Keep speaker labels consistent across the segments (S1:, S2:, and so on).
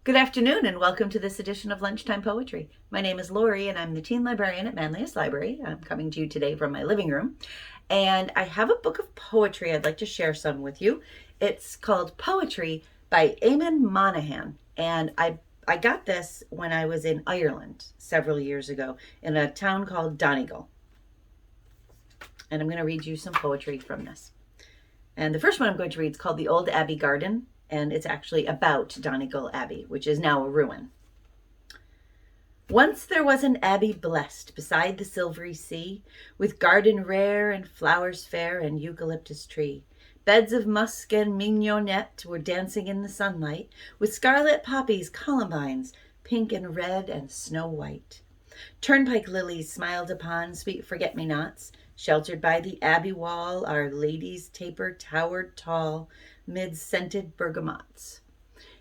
S1: Good afternoon and welcome to this edition of Lunchtime Poetry. My name is Lorie and I'm the teen librarian at Manlius Library. I'm coming to you today from my living room. And I have a book of poetry I'd like to share some with you. It's called Poetry by Eamon Monaghan. And I got this when I was in Ireland several years ago in a town called Donegal. And I'm going to read you some poetry from this. And the first one I'm going to read is called The Old Abbey Garden. And it's actually about Donegal Abbey, which is now a ruin. Once there was an abbey blessed beside the silvery sea, with garden rare and flowers fair and eucalyptus tree. Beds of musk and mignonette were dancing in the sunlight, with scarlet poppies, columbines, pink and red and snow white. Turnpike lilies smiled upon sweet forget-me-nots. Sheltered by the abbey wall, Our Lady's taper towered tall, mid scented bergamots.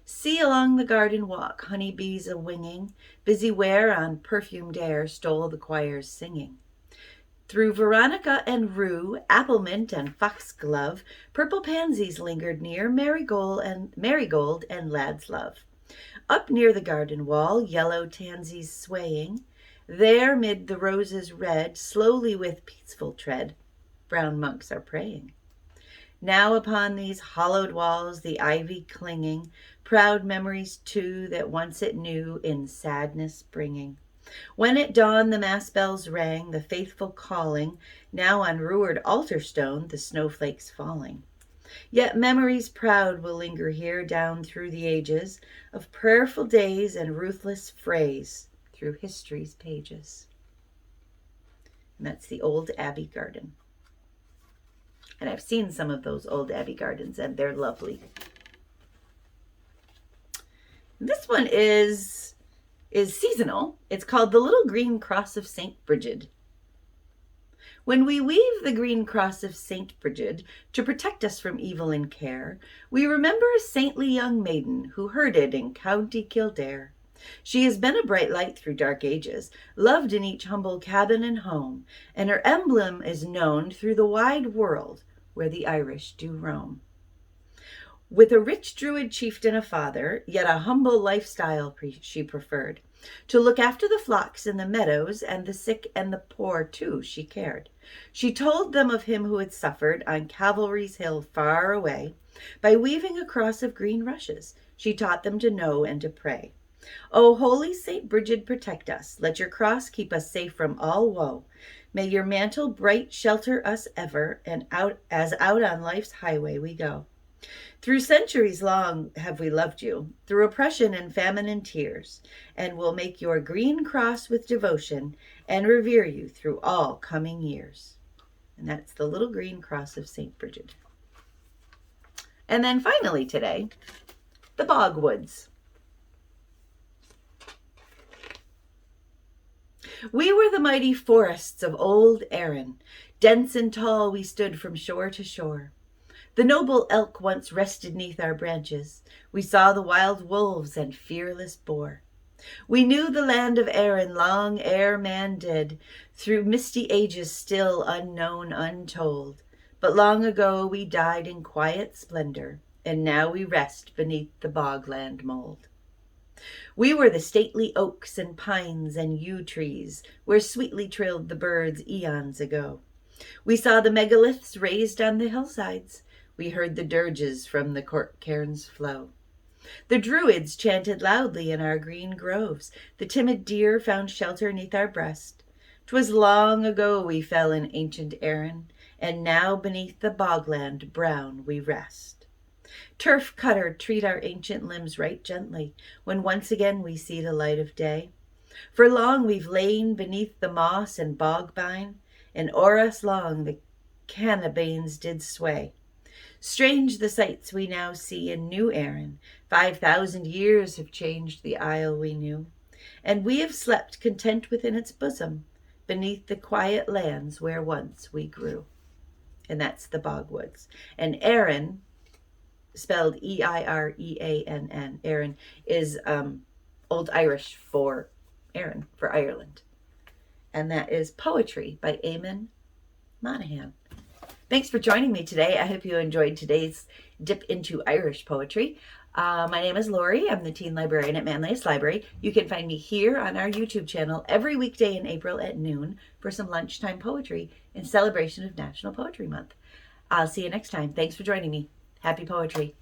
S1: See along the garden walk, honeybees a-winging, busy where on perfumed air stole the choirs singing. Through veronica and rue, apple mint and foxglove, purple pansies lingered near, marigold and lad's love. Up near the garden wall, yellow tansies swaying, there mid the roses red, slowly with peaceful tread, brown monks are praying. Now upon these hollowed walls the ivy clinging, proud memories too that once it knew in sadness bringing. When at dawn the mass bells rang, the faithful calling, now on ruined altar stone the snowflakes falling. Yet memories proud will linger here down through the ages of prayerful days and ruthless phrase through history's pages. And that's the Old Abbey Garden. And I've seen some of those old Abbey Gardens and they're lovely. This one is seasonal. It's called The Little Green Cross of St. Brigid. When we weave the green cross of St. Brigid to protect us from evil and care, we remember a saintly young maiden who herded in County Kildare. She has been a bright light through dark ages, loved in each humble cabin and home, and her emblem is known through the wide world where the Irish do roam. With a rich druid chieftain a father, yet a humble lifestyle she preferred. To look after the flocks in the meadows, and the sick and the poor too she cared. She told them of him who had suffered on Calvary's hill far away. By weaving a cross of green rushes, she taught them to know and to pray. O holy St. Brigid, protect us. Let your cross keep us safe from all woe. May your mantle bright shelter us ever, and out on life's highway we go. Through centuries long have we loved you, through oppression and famine and tears, and will make your green cross with devotion and revere you through all coming years. And that's the Little Green Cross of St. Brigid. And then finally today, the Bogwoods. We were the mighty forests of old Erin. Dense and tall we stood from shore to shore. The noble elk once rested neath our branches. We saw the wild wolves and fearless boar. We knew the land of Erin long ere man did, through misty ages still unknown, untold. But long ago we died in quiet splendor, and now we rest beneath the bogland mold. We were the stately oaks and pines and yew trees, where sweetly trilled the birds eons ago. We saw the megaliths raised on the hillsides. We heard the dirges from the cork cairns flow. The druids chanted loudly in our green groves. The timid deer found shelter neath our breast. 'Twas long ago we fell in ancient Erin, and now beneath the bogland brown we rest. Turf cutter treat our ancient limbs right gently, when once again we see the light of day. For long we've lain beneath the moss and bogbine, and o'er us long the canabanes did sway. Strange the sights we now see in New Erin. 5,000 years have changed the isle we knew, and we have slept content within its bosom, beneath the quiet lands where once we grew. And that's the Bogwoods. And Erin, spelled E-I-R-E-A-N-N, Erin, is Old Irish for Erin, for Ireland. And that is Poetry by Eamon Monaghan. Thanks for joining me today. I hope you enjoyed today's dip into Irish poetry. My name is Lorie. I'm the teen librarian at Manlius Library. You can find me here on our YouTube channel every weekday in April at noon for some lunchtime poetry in celebration of National Poetry Month. I'll see you next time. Thanks for joining me. Happy poetry.